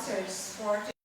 sponsors for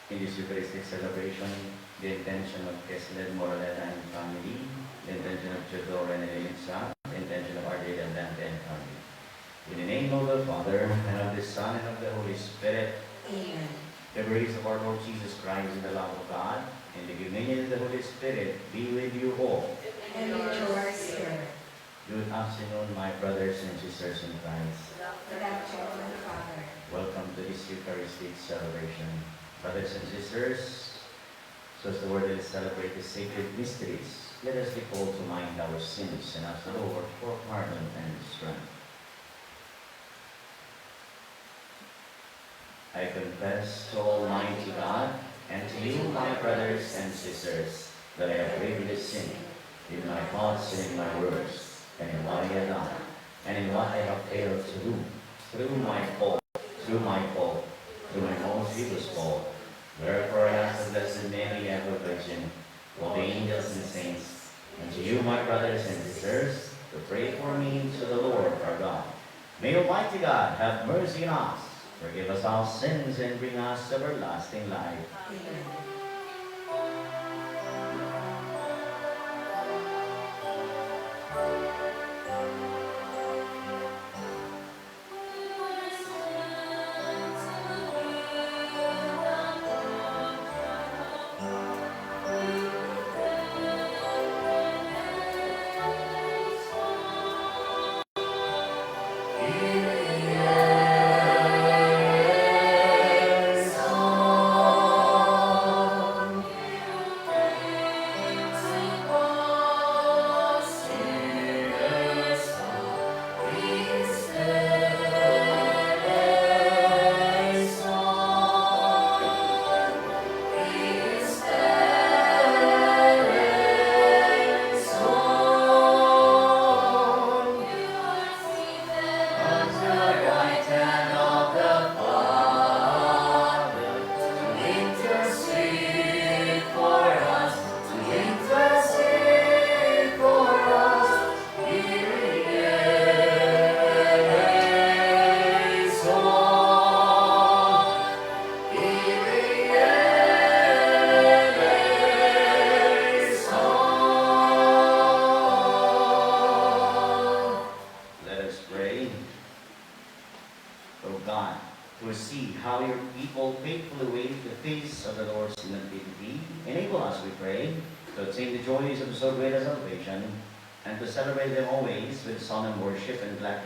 in this Eucharistic celebration, the intention of Kesled Moraleta and family, the intention of Chedor and Elisa, the intention of our dear Dante and family. In the name of the Father, and of the Son, and of the Holy Spirit. Amen. The grace of our Lord Jesus Christ and the love of God, and the communion of the Holy Spirit be with you all. And with your spirit. Good afternoon, my brothers and sisters in Christ. Good afternoon, Father. Welcome to this Eucharistic celebration. Brothers and sisters, so as the word is celebrate the sacred mysteries, let us recall to mind our sins and ask the Lord for pardon and strength. I confess to Almighty God and to you, my brothers and sisters, that I have gravely sinned in my thoughts and in my words, and in what I have done, and in what I have failed to do, through my fault, through my most grievous fault. Wherefore I ask the Blessed Mary, ever Virgin, all the angels and saints, and to you, my brothers and sisters, to pray for me to the Lord our God. May Almighty God have mercy on us, forgive us our sins, and bring us to everlasting life. Amen.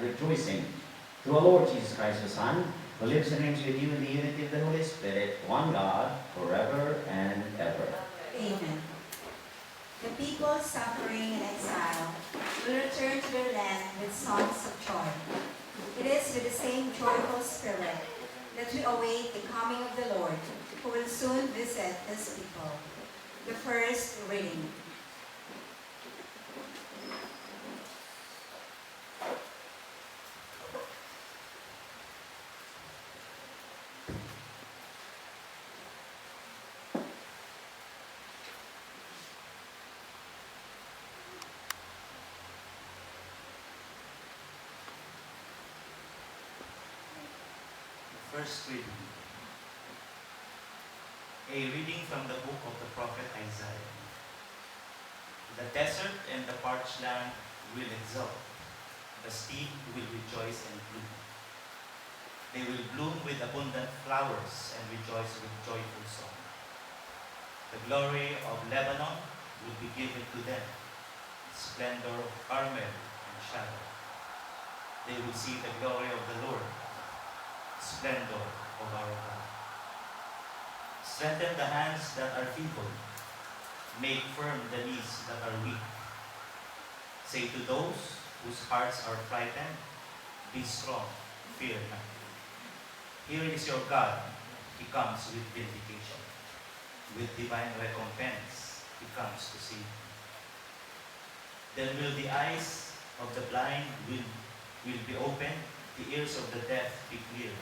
Rejoicing through our Lord Jesus Christ, the Son, who lives and reigns with you in the unity of the Holy Spirit, one God, forever and ever. Amen. The people suffering in exile will return to their land with songs of joy. It is with the same joyful spirit that we await the coming of the Lord, who will soon visit his people. The first reading. First reading A reading from the book of the prophet Isaiah. The desert and the parched land will exult. The steppe will rejoice and bloom. They will bloom with abundant flowers and rejoice with joyful song. The glory of Lebanon will be given to them, splendor of Carmel and Sharon. They will see the glory of the Lord, splendor of our God. Strengthen the hands that are feeble, make firm the knees that are weak. Say to those whose hearts are frightened, be strong, fear not. Here is your God, He comes with vindication. With divine recompense, He comes to save you. Then will the eyes of the blind will be opened, the ears of the deaf be clear.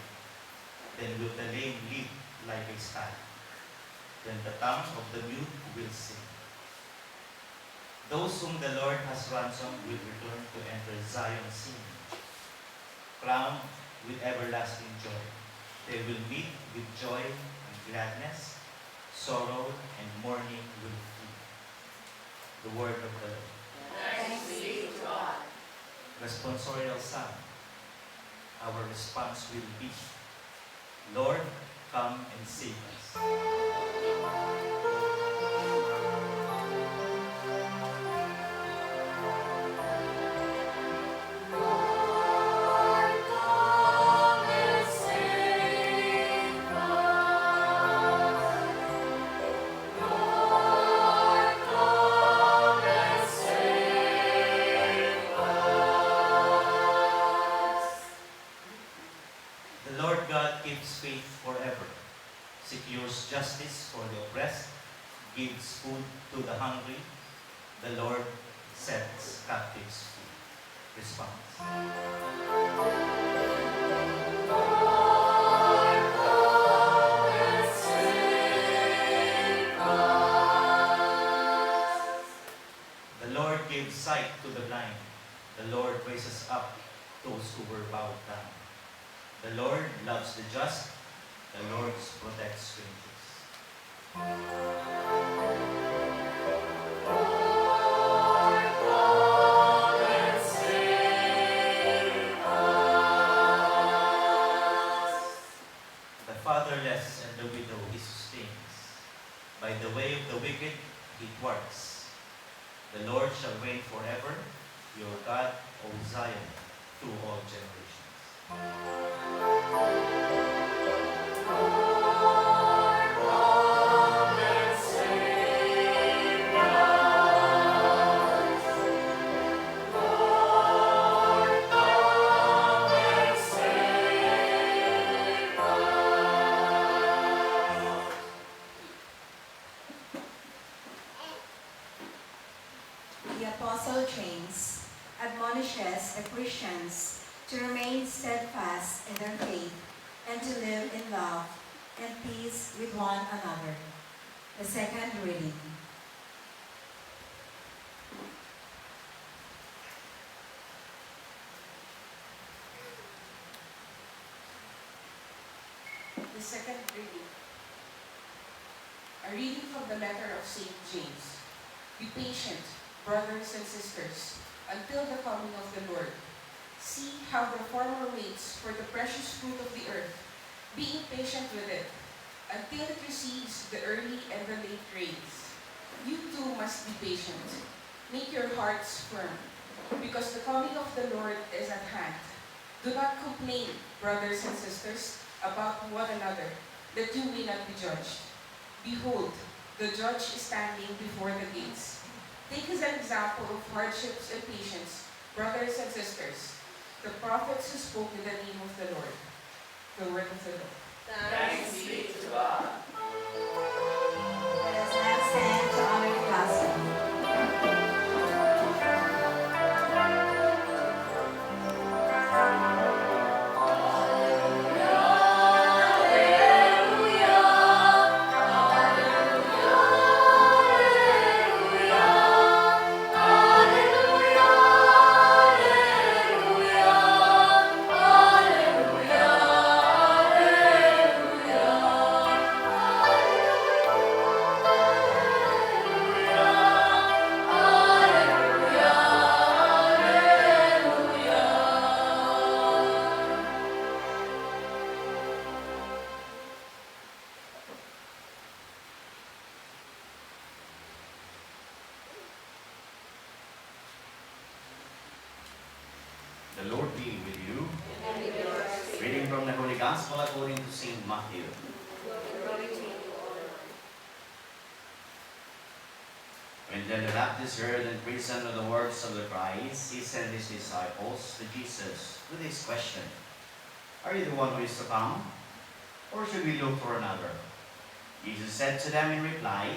Then will the lame leap like a stag. Then the tongue of the mute will sing. Those whom the Lord has ransomed will return to enter Zion singing, crowned with everlasting joy. They will meet with joy and gladness, sorrow and mourning will flee. The word of the Lord. Thanks be to God. Responsorial Psalm. Our response will be, Lord, come and save us. The Lord God keeps faith forever, secures justice for the oppressed, gives food to the hungry. The Lord sets captives free. Response. The Lord gives sight to the blind. The Lord raises up those who were bowed down. The Lord loves the just. The Lord protects strangers. The fatherless and the widow He sustains. By the way of the wicked He thwarts. The Lord shall reign forever, your God, O Zion, through all generations. The Apostle James admonishes the Christians to remain steadfast in their faith and to live in love and peace with one another. The second reading. The second reading. A reading from the letter of St. James. Be patient, brothers and sisters, until the coming of the Lord. See how the farmer waits for the precious fruit of the earth, being patient with it, until it receives the early and the late rains. You too must be patient. Make your hearts firm, because the coming of the Lord is at hand. Do not complain, brothers and sisters, about one another, that you may not be judged. Behold, the judge is standing before the gates. Take as an example of hardships and patience, brothers and sisters, the prophets who spoke in the name of the Lord. The word of the Lord. Thanks be to God. Let us now stand to honor the gospel. Hallelujah. be with you. Reading from the Holy Gospel according to St. Matthew. When John the Baptist heard and listened to the words of the Christ, he sent his disciples to Jesus with this question: Are you the one who is to come, or should we look for another? Jesus said to them in reply,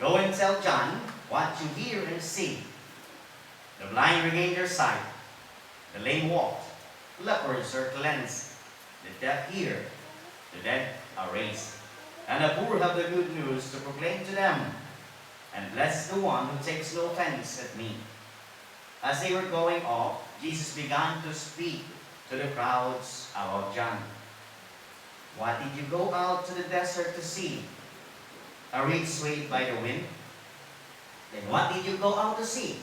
Go and tell John what you hear and see. The blind regain their sight, the lame walk, lepers are cleansed, the deaf hear, the dead are raised, and the poor have the good news to proclaim to them. And blessed is the one who takes no offense at me. As they were going off, Jesus began to speak to the crowds about John. What did you go out to the desert to see? A reed swayed by the wind? Then what did you go out to see?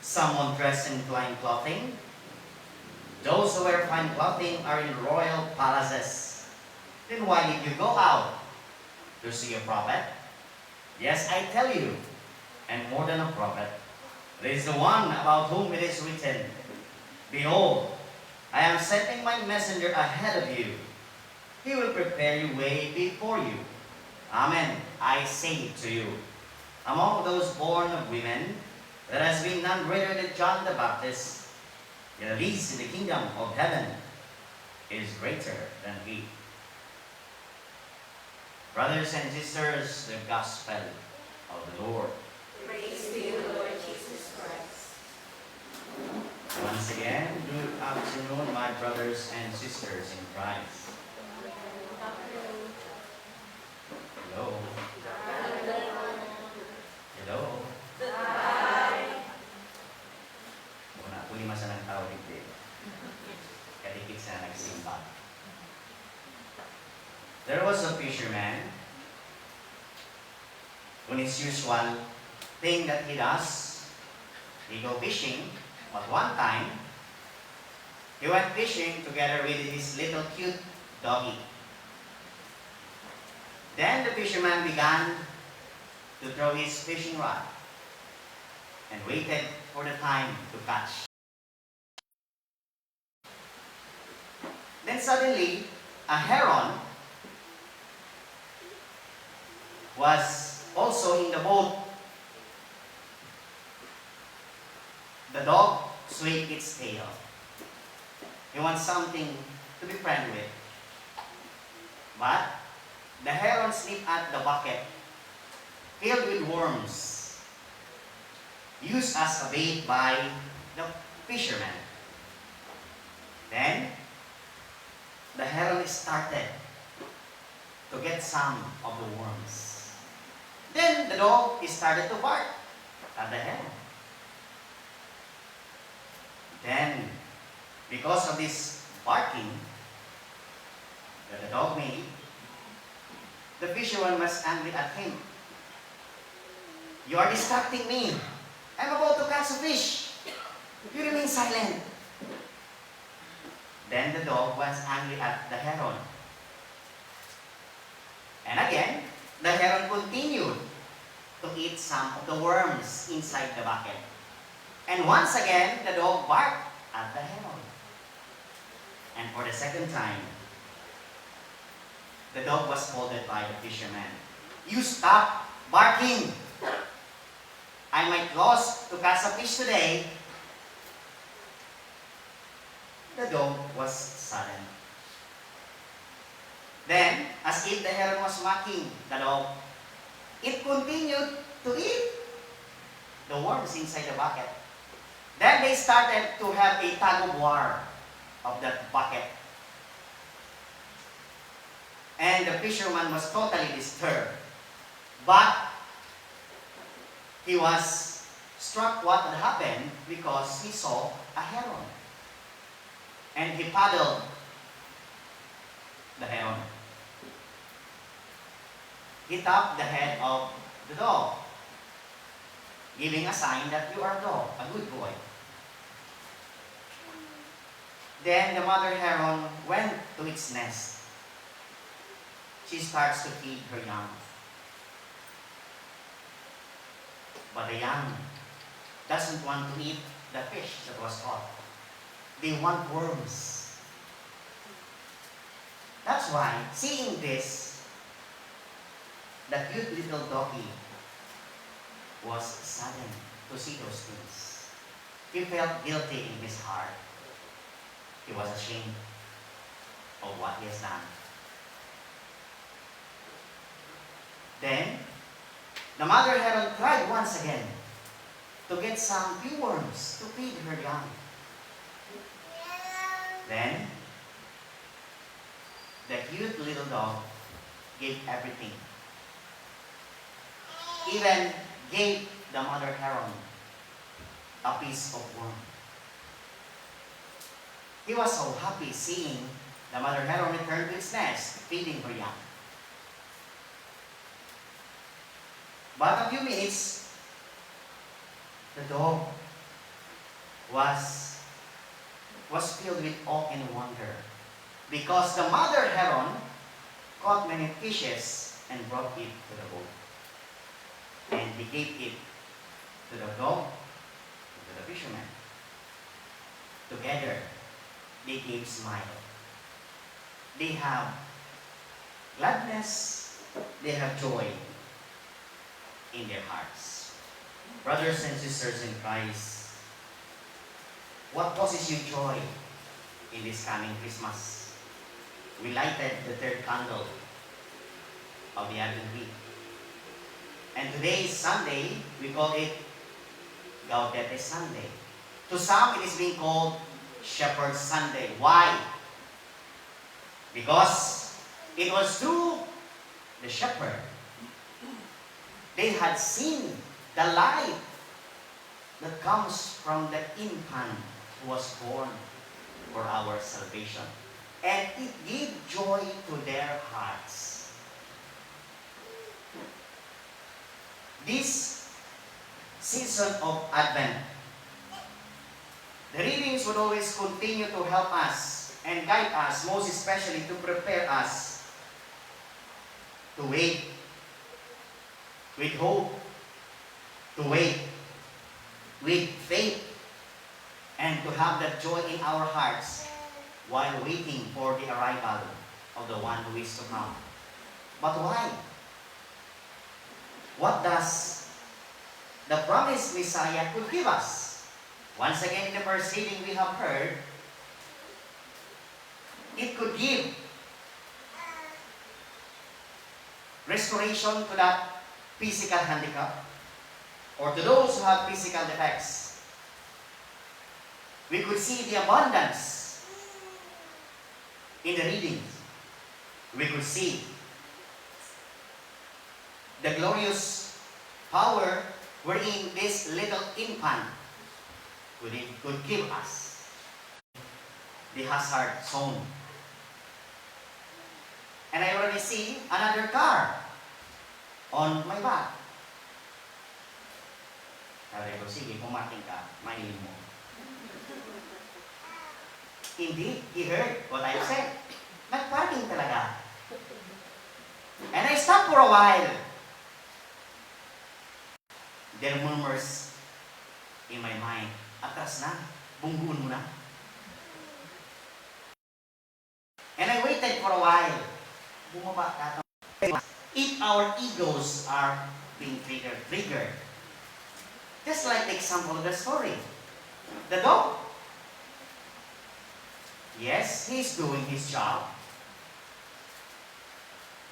Someone dressed in fine clothing? Those who wear fine clothing are in royal palaces. Then why did you go out? To see a prophet? Yes, I tell you, and more than a prophet. There is the one about whom it is written, Behold, I am sending my messenger ahead of you. He will prepare your way before you. Amen, I say to you, among those born of women, there has been none greater than John the Baptist, yet the least in the kingdom of heaven is greater than he. Brothers and sisters, the gospel of the Lord. Praise to you, Lord Jesus Christ. Once again, good afternoon, my brothers and sisters in Christ. Hello. Hello. Muna, lima sa ng tao dito. Kadikit sa nagsimba. There was a fisherman, when his usual thing that he does, he go fishing, but one time, he went fishing together with his little cute doggy. Then the fisherman began to throw his fishing rod and waited for the time to catch. Then suddenly, a heron was also in the boat. The dog swayed its tail. He wants something to be friendly with. But the heron sniffed at the bucket filled with worms, used as a bait by the fisherman. Then the heron started to get some of the worms. Then the dog started to bark at the heron. Then, because of this barking that the dog made, the fisherman was angry at him. You are distracting me. I'm about to catch a fish. You remain silent. Then the dog was angry at the heron. And again, the heron continued to eat some of the worms inside the bucket. And once again, the dog barked at the heron. And for the second time, the dog was scolded by the fisherman. You stop barking. I might lose to catch a fish today. The dog was silent. Then, as if the heron was mocking the dog, it continued to eat the worms inside the bucket. Then they started to have a tug of war of that bucket. And the fisherman was totally disturbed. But he was struck what had happened because he saw a heron. And he paddled the heron. He tapped the head of the dog, giving a sign that you are a dog, a good boy. Then the mother heron went to its nest. She starts to feed her young. But the young doesn't want to eat the fish that was caught. They want worms. That's why, seeing this, the cute little doggy was saddened to see those things. He felt guilty in his heart. He was ashamed of what he has done. Then, the mother heron tried once again to get some few worms to feed her young. Then, the cute little dog gave everything. Even gave the mother heron a piece of worm. He was so happy seeing the mother heron return to its nest, feeding her young. But a few minutes, the dog was filled with awe and wonder, because the mother heron caught many fishes and brought it to the boat. And he gave it to the dog, to the fisherman. Together, they gave smile. They have gladness, they have joy in their hearts. Brothers and sisters in Christ, What causes you joy in this coming Christmas? We lighted the third candle of the Advent week. And today is Sunday, we call it Gaudete Sunday. To some, it is being called Shepherd Sunday. Why? Because it was through the shepherd. They had seen the light that comes from the infant who was born for our salvation. And it gave joy to their hearts. This season of Advent, the readings would always continue to help us and guide us, most especially to prepare us to wait with hope, to wait with faith, and to have that joy in our hearts while waiting for the arrival of the one who is to come. But why? What does the promised Messiah could give us? Once again, in the first reading we have heard, it could give restoration to that physical handicap, or to those who have physical defects. We could see the abundance in the readings. We could see the glorious power wherein this little infant could give us. The hazard zone. And I already see another car on my back. Sabi ko, sige, pumating ka, mahiling mo. Indeed, he heard what I said. Nagparking talaga. And I stopped for a while. There are murmurs in my mind. Atras na, bungguan mo na. And I waited for a while. Bumaba ka. If our egos are being triggered, just like the example of the story. The dog. Yes, he's doing his job.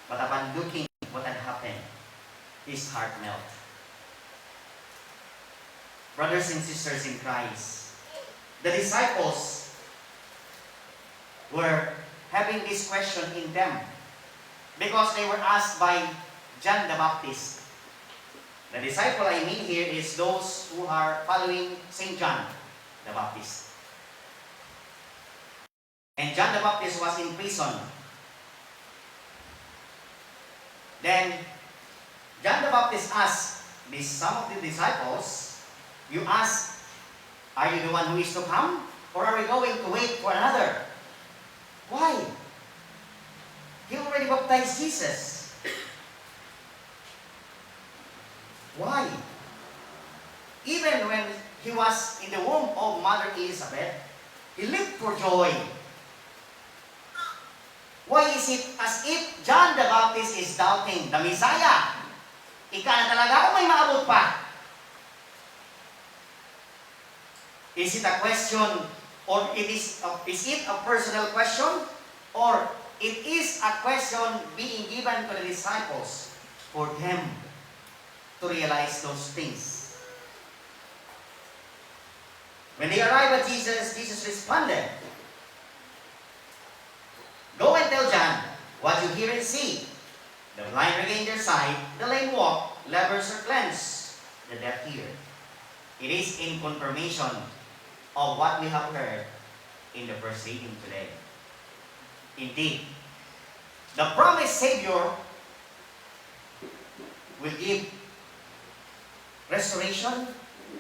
But upon looking what had happened, his heart melted. Brothers and sisters in Christ, the disciples were having this question in them because they were asked by John the Baptist. The disciple I mean here is those who are following St. John the Baptist. And John the Baptist was in prison. Then John the Baptist asked some of the disciples, you ask, are you the one who is to come? Or are we going to wait for another? Why? He already baptized Jesus. Why? Even when he was in the womb of Mother Elizabeth, he lived for joy. Why is it as if John the Baptist is doubting the Messiah? Ika na talaga ako may maabot pa. Is it a question or is it a personal question or it is a question being given to the disciples for them to realize those things? When they arrived at Jesus, Jesus responded, "Go and tell John what you hear and see. The blind regain their sight, the lame walk, lepers are cleansed, the deaf hear." It is in confirmation of what we have heard in the first reading today. Indeed, the promised Savior will give restoration,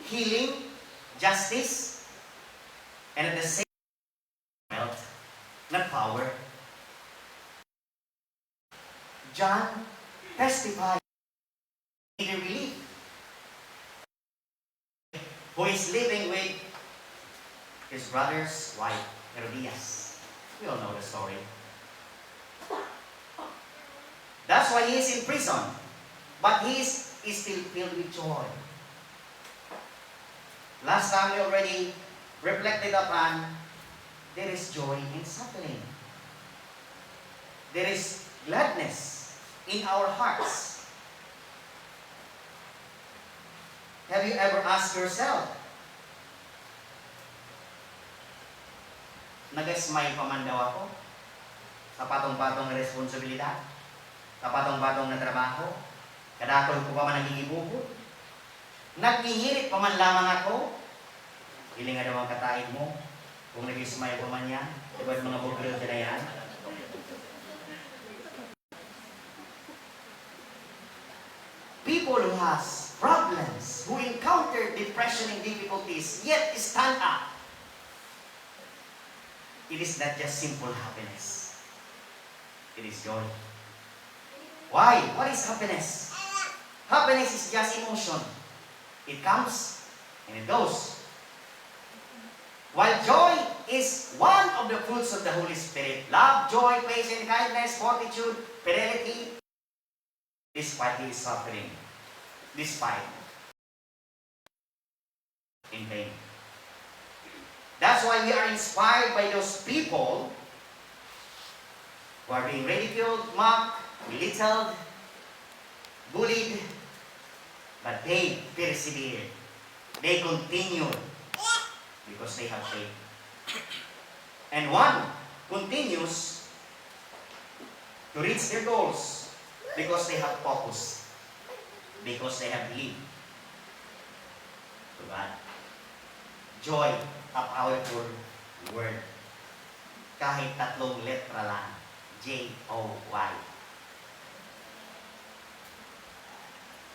healing, justice, and at the same time, wealth, not power. John testified in the relief who is living with his brother's wife, Herodias. We all know the story. That's why he is in prison. But he is still filled with joy. Last time we already reflected upon, there is joy in suffering. There is gladness in our hearts. Have you ever asked yourself, nag-smile pa man daw ako sa patong-patong na responsibilidad, sa patong-patong na trabaho, kadakol ko pa man nagigibukod, naghihirit pa man lamang ako, hiling nga daw ang kataid mo, kung nag-smile pa man yan, diba mga bugil na yan? People who has problems, who encounter depression and difficulties, yet stand up. It is not just simple happiness. It is joy. Why? What is happiness? Happiness is just emotion. It comes and it goes. While joy is one of the fruits of the Holy Spirit. Love, joy, patience, kindness, fortitude, fidelity. Despite his suffering. Despite in pain. That's why we are inspired by those people who are being ridiculed, mocked, belittled, bullied, but they persevered. They continued because they have faith. And one continues to reach their goals because they have focus, because they have believed to God. Joy, a powerful word. Kahit tatlong letra lang. J-O-Y.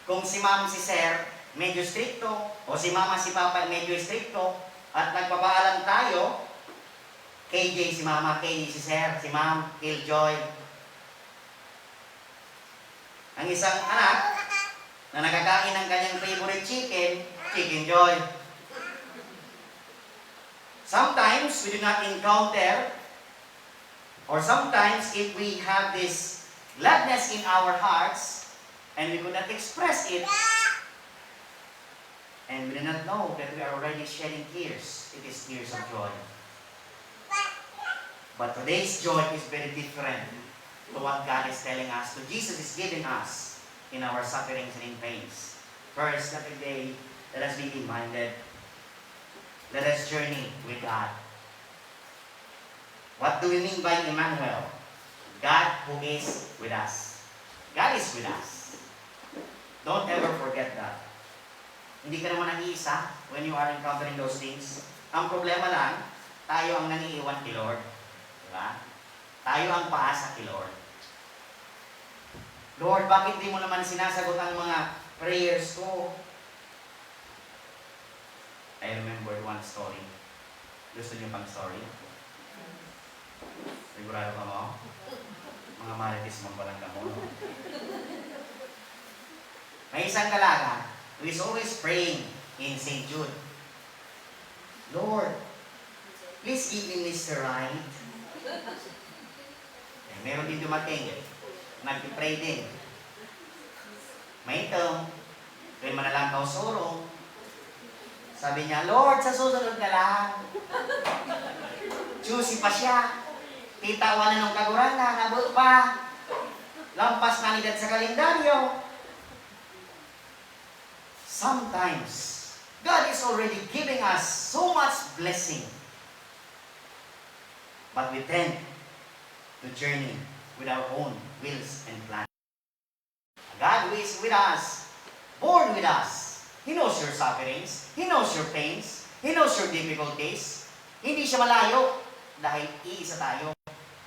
Kung si ma'am, si sir, medyo stricto, o si mama, si papa, medyo stricto, at nagpapaalam tayo, KJ si mama, KJ si sir, si ma'am, Killjoy. Ang isang anak na nakakain ng kanyang favorite chicken, Chicken Joy. Sometimes we do not encounter, or sometimes if we have this gladness in our hearts, and we could not express it, and we do not know that we are already shedding tears, it is tears of joy. But today's joy is very different to what God is telling us, to Jesus is giving us in our sufferings and in pains. First, every day, let us be reminded. Let us journey with God. What do we mean by Emmanuel? God who is with us. God is with us. Don't ever forget that. Hindi ka naman nag-iisa when you are encountering those things. Ang problema lang, tayo ang nangiiwan kay Lord. Diba? Tayo ang paasa kay Lord. Lord, bakit di mo naman sinasagot ang mga prayers ko? I remembered one story. Gusto niyo pang story? Sigurado ka mo? Mga marites mo palang ka mo. May isang dalaga who is always praying in St. Jude. Lord, Please give me Mr. Right. Eh, meron din dumating. Nag-pray din. May ito. Kaya manalang kausuro. Sabi niya, Lord, sa susunod na lang. Juicy pa siya. Titawan na ng kagurangan, abot pa. Lampas na nilad sa kalendaryo. Sometimes, God is already giving us so much blessing. But we tend to journey with our own wills and plans. God who is with us, born with us. He knows your sufferings. He knows your pains. He knows your difficulties. Hindi siya malayo dahil iisa tayo.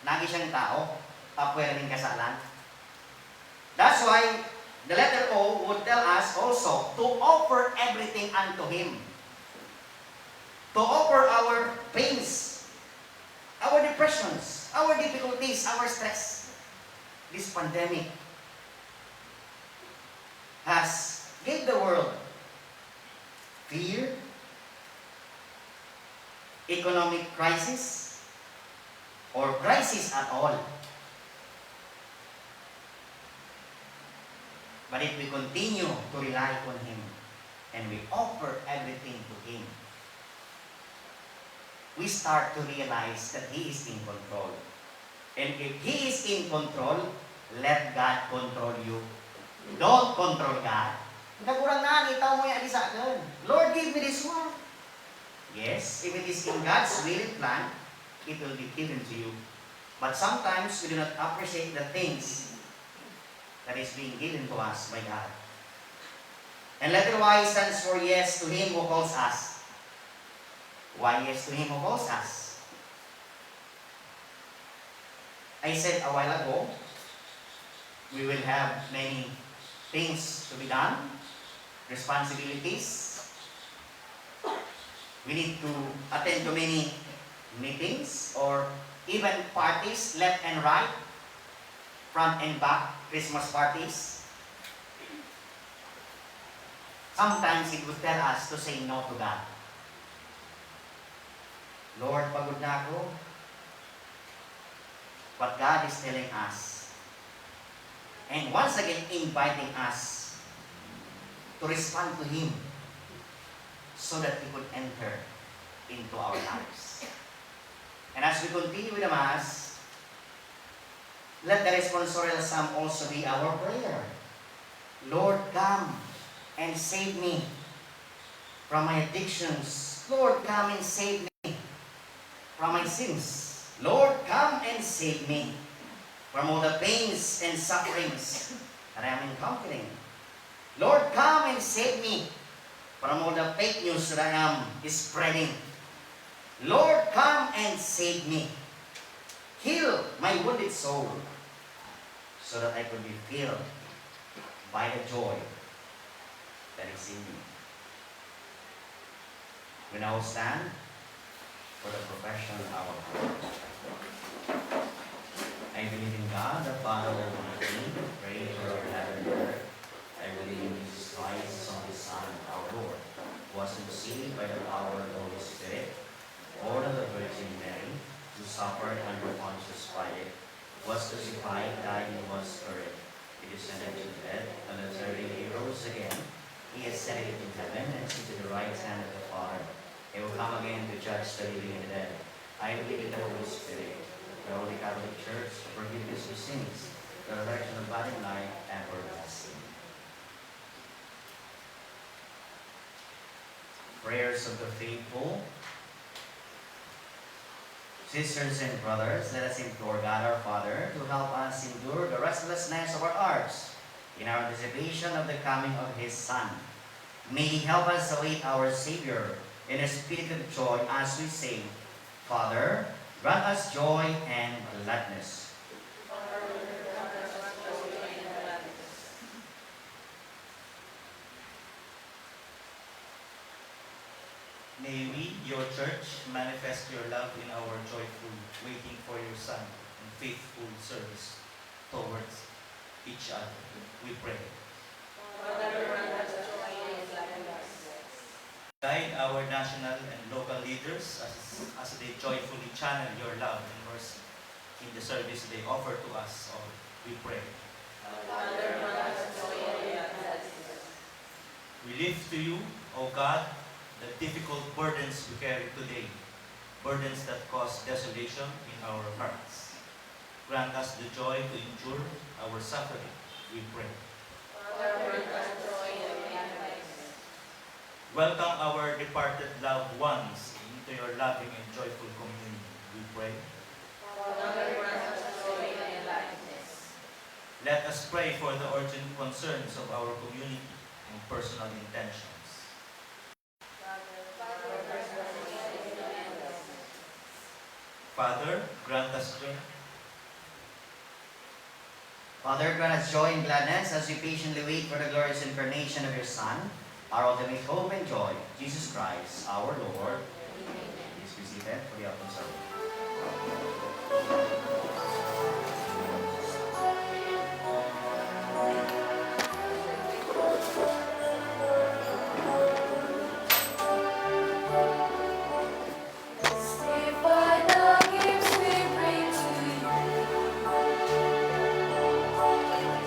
Nagi siyang tao, kapwera ng kasalan. That's why the letter O would tell us also to offer everything unto Him. To offer our pains, our depressions, our difficulties, our stress. This pandemic has gave the world fear, economic crisis, or crisis at all. But if we continue to rely on Him and we offer everything to Him, we start to realize that He is in control. And if He is in control, let God control you. Don't control God. Nagurang na, itaw mo yan sa akin. Lord, give me this one. Yes, if it is in God's will and plan, it will be given to you. But sometimes we do not appreciate the things that is being given to us by God. And letter Y stands for yes to Him who calls us. Why yes to Him who calls us? I said a while ago, we will have many things to be done, responsibilities. We need to attend to many meetings or even parties left and right, front and back, Christmas parties. Sometimes it would tell us to say no to God. Lord, pagod na ako. But God is telling us, and once again inviting us to respond to Him so that He could enter into our lives. And as we continue with the Mass, let the responsorial psalm also be our prayer. Lord, come and save me from my addictions. Lord, come and save me from my sins. Lord, come and save me from all the pains and sufferings that I am encountering. Lord, come and save me from all the fake news that I am spreading. Lord, come and save me. Heal my wounded soul so that I could be filled by the joy that is in me. We now stand for the profession of our faith. I believe in God, the Father Almighty, creator of heaven and earth. I believe in Jesus Christ, Son of His Son, our Lord, who was conceived by the power of the Holy Spirit, born of the Virgin Mary, who suffered under Pontius Pilate, was crucified, died, and was buried. He descended to the dead, and the third day He rose again. He ascended into heaven and seated at the right hand of the Father. He will come again to judge the living and the dead. I believe in the Holy Spirit, the Holy Catholic Church, the forgiveness of sins, the resurrection of body and life, and everlasting. Prayers of the faithful. Sisters and brothers, let us implore God our Father to help us endure the restlessness of our hearts in our anticipation of the coming of His Son. May He help us await our Savior in a spirit of joy as we say, Father, grant us joy and gladness. May we, your church, manifest your love in our joyful waiting for your Son and faithful service towards each other. We pray. Guide our national and local leaders as they joyfully channel your love and mercy in the service they offer to us all. We pray. We lift to you, O God, the difficult burdens we carry today, burdens that cause desolation in our hearts. Grant us the joy to endure our suffering, we pray. Welcome our departed loved ones into your loving and joyful communion, we pray. Let us pray for the urgent concerns of our community and personal intentions. Father, grant us strength. Father, grant us joy and gladness as we patiently wait for the glorious incarnation of your Son, our ultimate hope and joy, Jesus Christ, our Lord. Please be seated for the open service. Testify the gifts we bring to you.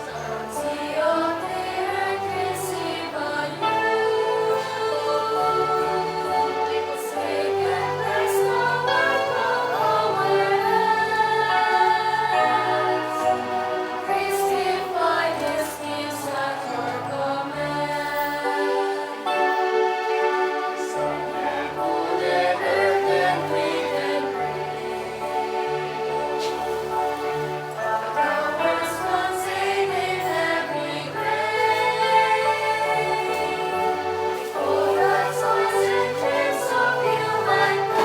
Bounty of the earth receive anew. Sacred praise the work of our hands. Christify these gifts at your command. Hold and earth and breathe and powers contained in every grave. For the toils and dreams of humankind,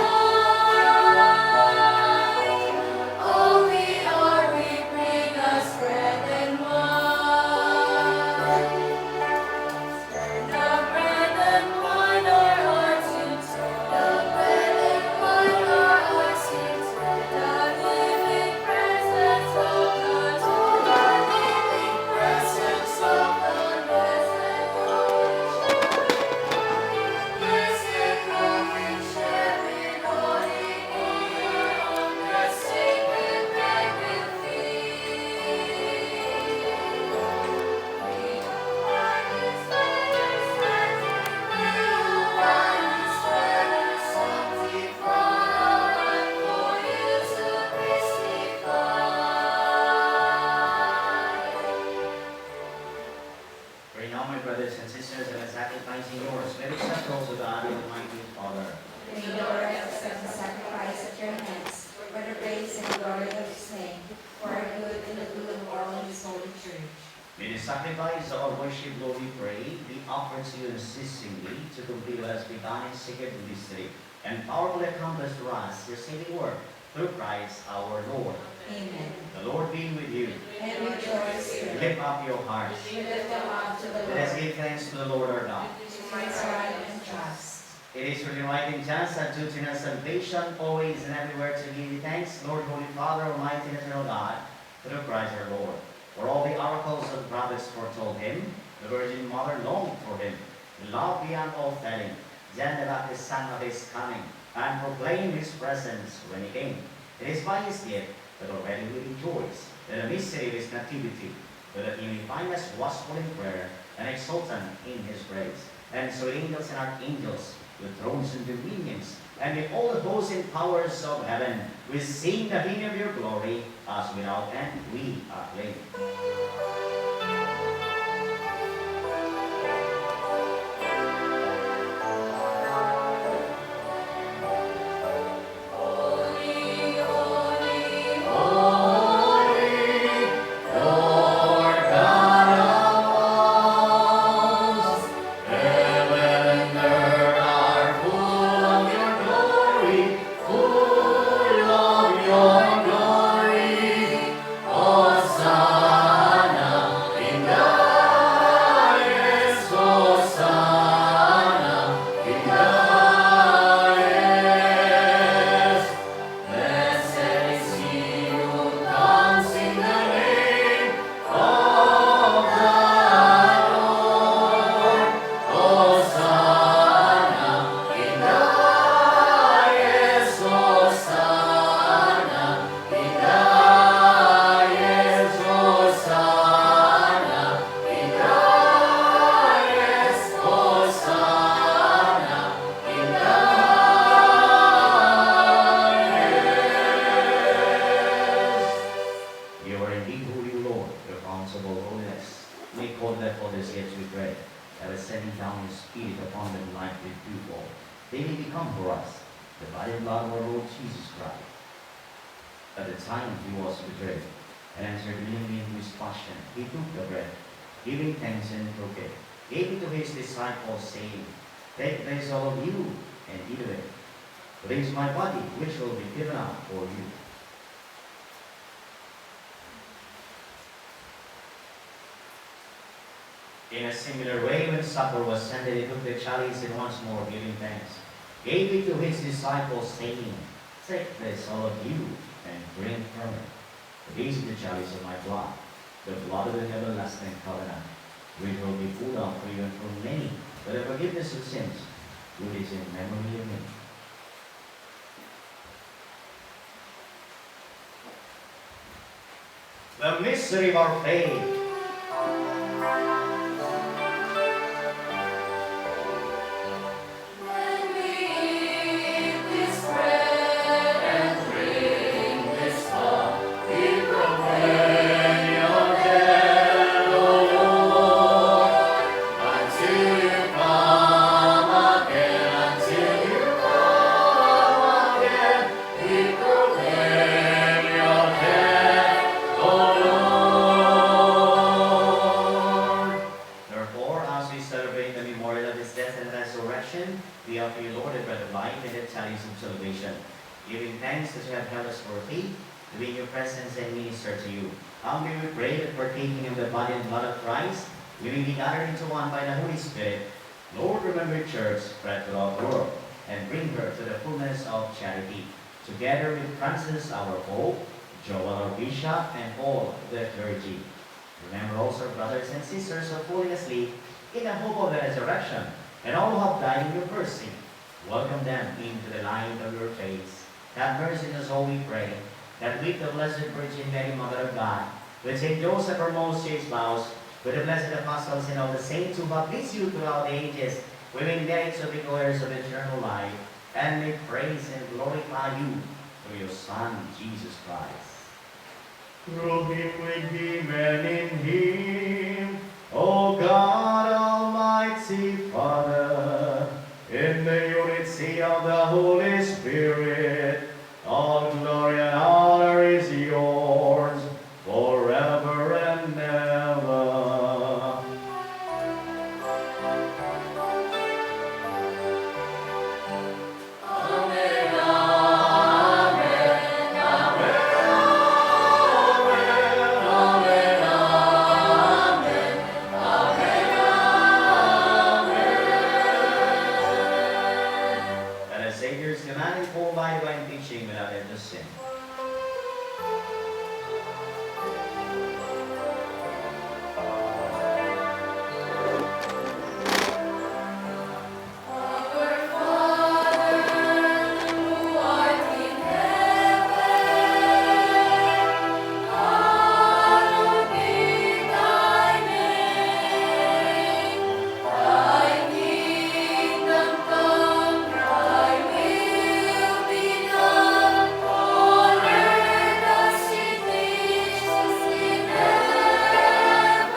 all we are, we bring as bread and wine. The bread and wine are ours to take. The bread and wine are ours to take. The living presence of the Lord. The living presence of the blessed Lord. Blessed come and share in holy honor on the sacred bread we'll feed. Pray now, my brothers and sisters, that as sacrificing yours, may we accept also God, the Almighty Father. May the Lord accept the sacrifice at your hands for the praise and glory of his name, for our good and the good of all his holy church. May the sacrifice of our worship, Lord, we pray, be offered to you unceasingly to complete what has begun in secret mystery, and powerfully accomplish for us your saving work, through Christ our Lord. Amen. The Lord be with you. And with your spirit, Lift up your hearts. we lift them up to the Let us Lord. give thanks to the Lord our God. It is right and just. It is really right and just and due to our salvation, always and everywhere to give you thanks, Lord, Holy Father, Almighty and eternal God, through Christ our Lord. For all the oracles of the prophets foretold him, the Virgin Mother longed for him, loved beyond all telling, John the Baptist's son of his coming, and proclaimed his presence when he came. It is by his gift that already we rejoice, that the mystery of his nativity, that he may find us watchful in prayer and exultant in his praise. And so angels and archangels, with thrones and dominions, and with all the hosts and powers of heaven, we sing the hymn of your glory, as without end we acclaim. Holy, holy, Holy, Lord God of hosts, heaven and earth are full of your glory, full of your glory. Hosanna At the time he was betrayed, and entered willingly into his passion, he took the bread, giving thanks and broke it, gave it to his disciples, saying, "Take this, all of you, and eat of it. For this is my body, which will be given up for you." In a similar way, when supper was ended, he took the chalice and once more, giving thanks, gave it to his disciples, saying, "Take this, all of you, and drink from it. For this is the chalice of my blood, the blood of the everlasting covenant, which will be poured out for you and for many for the forgiveness of sins. Do this in memory of me." The mystery of our faith. When we eat this bread and drink this cup, we proclaim your death, O Lord, until you come again, until you come again. We proclaim your death, O Lord. Therefore, as we celebrate the memorial of his death and resurrection, we offer you, Lord, the bread of life and the chalice of salvation, giving thanks that you have held us worthy to be in your presence and minister to you. Humbly we pray that partaking of the body and blood of Christ, we may be gathered into one by the Holy Spirit. Lord, remember your church spread throughout the world, and bring her to the fullness of charity, together with Francis, our Pope, Joel, our Bishop, and all the clergy. Remember also brothers and sisters who have fallen asleep in the hope of the resurrection, and all who have died in your mercy. Welcome them into the light of your face. Have mercy on us all, we pray, that with the Blessed Virgin Mary, Mother of God, with Saint Joseph, our most chaste spouse, with the blessed apostles and all the saints who have pleased you throughout the ages, we may merit to be heirs of eternal life, and may praise and glorify you through your Son, Jesus Christ. Through him, with him, and in him, O God, Almighty Father, in the unity of the Holy Spirit, all glory and honor is yours, forever and ever. Amen, amen, amen, amen, amen, amen. And the Savior's command is full by divine teaching without ever to sin. Our Father, who art in heaven, hallowed be thy name. Thy kingdom come, thy will be done, on earth as it is in heaven.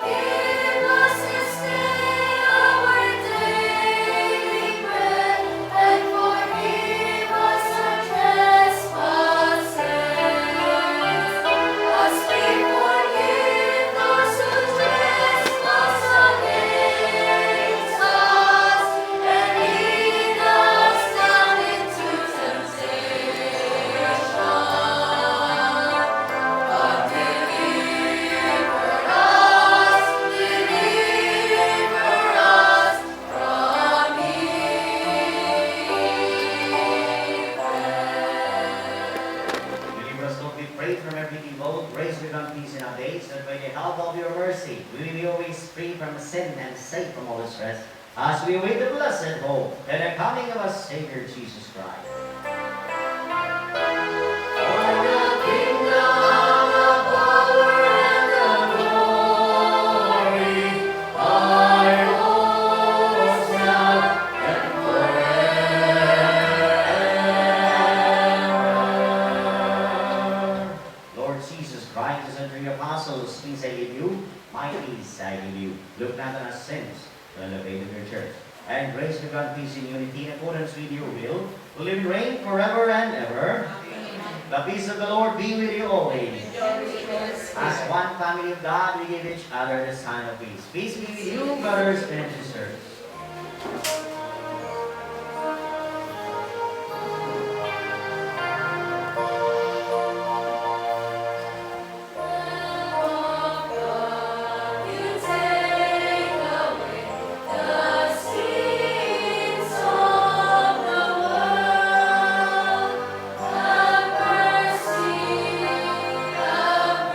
Give us this day our daily bread, and forgive us our trespasses, as we forgive those who trespass against us. And lead us not into temptation, but deliver us from evil. Deliver us, Lord, we pray, from every evil. Grace with and peace in our days, that by the help of your mercy, we may be always free from sin and safe from all distress, as we await the blessed hope and the coming of our Savior Jesus Christ. For the kingdom, the power, and the glory are yours now and forever. Lord Jesus Christ, as unto your apostles, peace I give you, my peace I give you. Look not on our sins, but on the faith of your church. And grace to grant peace in unity in accordance with your will, who live and reign forever and ever. The peace of the Lord be with you always. Yours. As one family of God, we give each other the sign of peace. Peace be with you, brothers and sisters. You take away the sins of the world. Have mercy on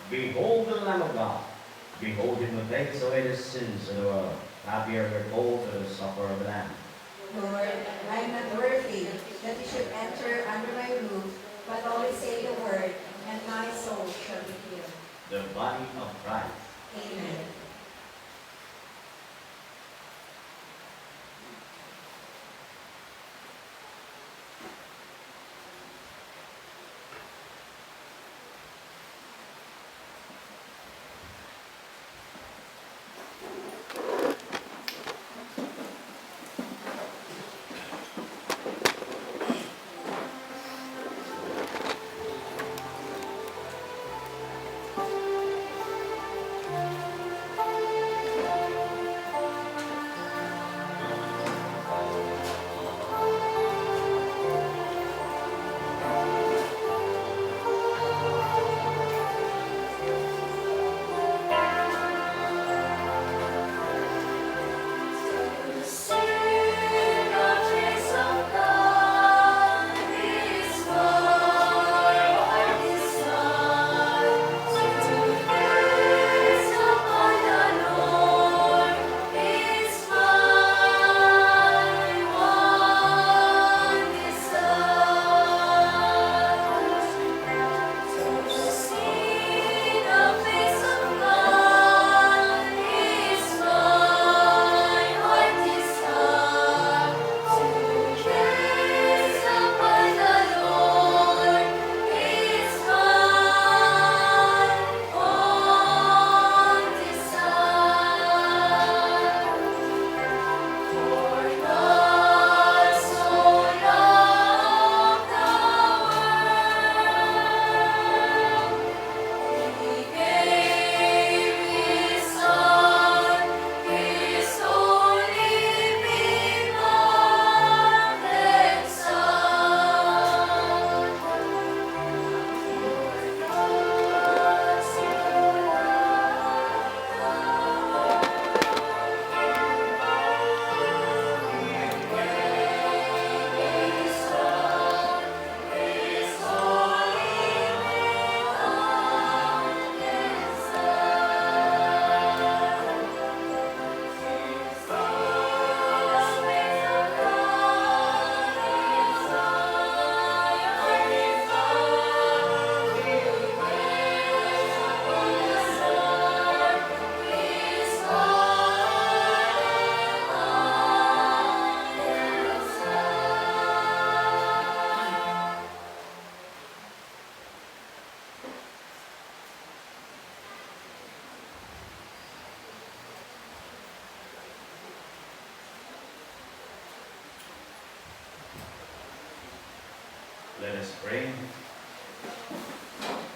Behold the Lamb of God. Behold him who takes away the sins of the world. Happy are the bold to the supper of the Lamb. Lord, I am not worthy that you should enter under my roof, but only say the word, and my soul shall be healed. The body of Christ. Amen. Let us pray.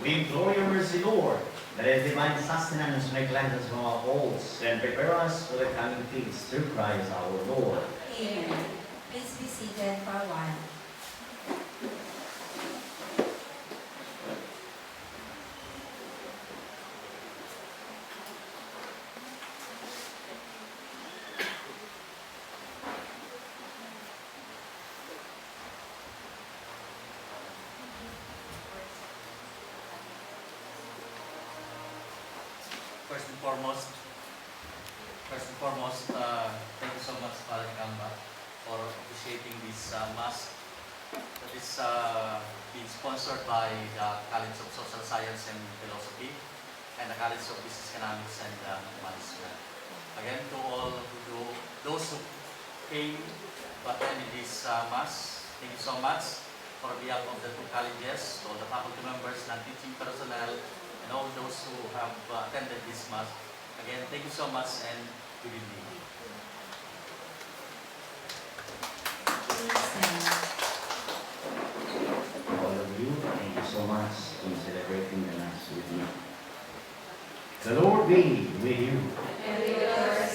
We implore your mercy, Lord, that as divine sustenance may cleanse us from our faults and prepare us for the coming feast through Christ our Lord. Amen. Please be seated for a while. First and foremost, thank you so much, Father Kamba, for officiating this Mass that is being sponsored by the College of Social Science and Philosophy and the College of Business Economics and Management. Again, to all those who came to attend this Mass, thank you so much for behalf of the two colleges, all the faculty members, non-teaching personnel, and all those who have attended this Mass. Again, thank you so much and good evening. Please stand. All of you, thank you so much for celebrating the Mass with me. The Lord be with you.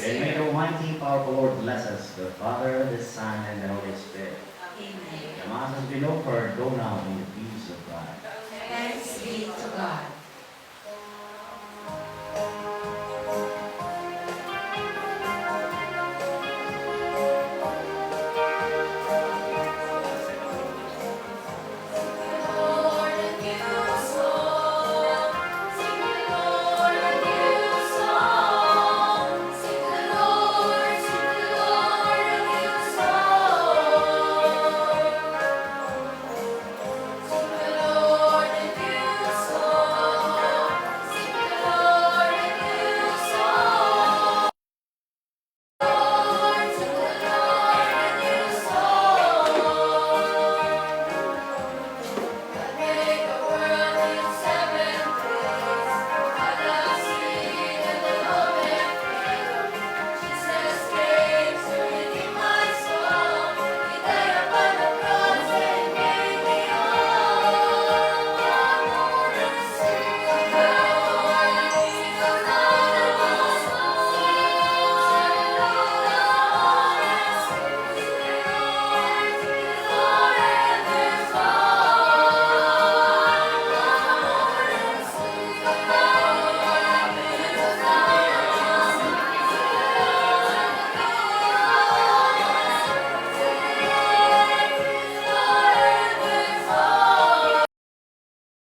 And may the Almighty, powerful Lord bless us, the Father, the Son, and the Holy Spirit. Amen. The Mass has been offered. Go now in the peace of God. Thanks be to God.